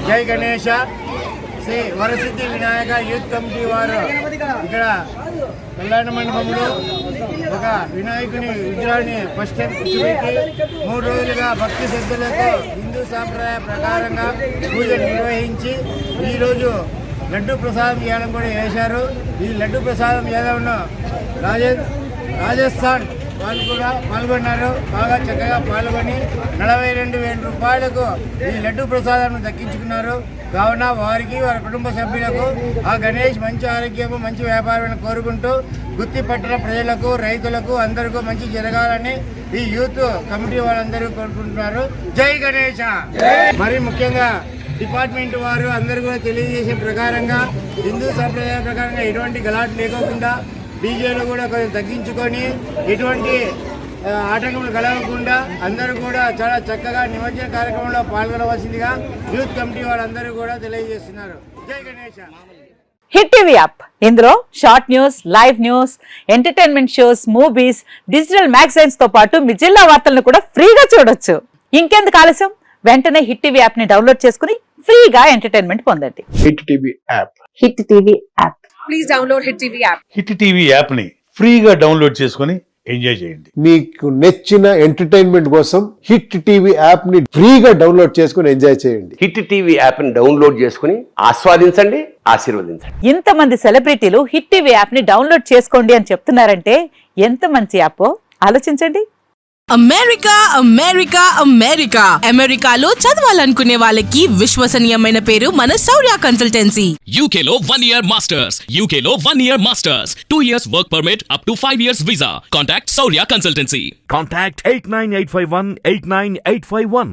జై Ganesha Shri Varasiddhi Vinayaka youth committee వారు ఇక్కడ కళ్యాణ మండపంలో ఒక వినాయకుని విగ్రహాన్ని ఫస్ట్ టైం కూర్చోబెట్టి 3 రోజులుగా భక్తి శ్రద్ధలతో హిందూ సాంప్రదాయ ప్రకారంగా పూజలు నిర్వహించి ఈరోజు లడ్డు ప్రసాదం ఇవ్వడం కూడా చేశారు. ఈ లడ్డు ప్రసాదం ఇవ్వడంలో రాజస్థాన్ వాళ్ళు కూడా పాల్గొన్నారు. బాగా చక్కగా పాల్గొని 42,000 రూపాయలకు ఈ లడ్డు ప్రసాదాన్ని దక్కించుకున్నారు. కావున వారికి వారి కుటుంబ సభ్యులకు ఆ గణేష్ మంచి ఆరోగ్యము మంచి వ్యాపారాన్ని కోరుకుంటూ గుత్తి పట్టణ ప్రజలకు రైతులకు అందరికీ మంచి జరగాలని ఈ యూత్ కమిటీ వాళ్ళందరూ కోరుకుంటున్నారు. జై గణేష. మరి ముఖ్యంగా డిపార్ట్మెంట్ వారు అందరూ కూడా తెలియజేసే ప్రకారంగా హిందూ సంప్రదాయ ప్రకారంగా ఎటువంటి గలాట్ లేకోకుండా డీజేలు కూడా కొంచెం తగ్గించుకొని ఎటువంటి ఆటంకములు కలగకుండా అందరూ కూడా చాలా చక్కగా నిమజ్జన కార్యక్రమంలో పాల్గొనవలసిందిగా యూత్ కమిటీ వాళ్ళందరూ కూడా తెలియజేస్తున్నారు. జై గణేష. హిట్ టీవీ యాప్, ఇందులో short news, live news, entertainment shows, movies, digital magazines తో పాటు మీ జిల్లా వార్తలను కూడా ఫ్రీగా చూడొచ్చు. ఇంకెందుకు ఆలస్యం, వెంటనే హిట్ టీవీ యాప్ ని డౌన్లోడ్ చేసుకుని ఫ్రీగా ఎంటర్టైన్మెంట్ పొందండి. Hit TV app. Hit TV app. Please download hit TV app. Hit TV app ని ఫ్రీగా డౌన్లోడ్ చేసుకుని ఎంజాయ్ చేయండి. మీకు నచ్చిన ఎంటర్టైన్మెంట్ కోసం హిట్ టీవీ యాప్ ని ఫ్రీగా డౌన్లోడ్ చేసుకుని ఎంజాయ్ చేయండి. హిట్ టీవీ యాప్ ని డౌన్లోడ్ చేసుకుని ఆస్వాదించండి, ఆశీర్వదించండి. ఇంతమంది సెలబ్రిటీలు హిట్ టీవీ యాప్ ని డౌన్లోడ్ చేసుకోండి అని చెప్తున్నారంటే ఎంత మంచి యాప్ ఆలోచించండి. అమెరికా అమెరికా అమెరికా అమెరికాలో చదవాలనుకునే వాళ్ళకి విశ్వసనీయమైన పేరు మన శౌర్య కన్సల్టెన్సీ. UK లో 1 year masters, UK లో 1 year masters, 2 years work permit up to 5 years visa. Contact Saurya Consultancy. Contact 89851 89851.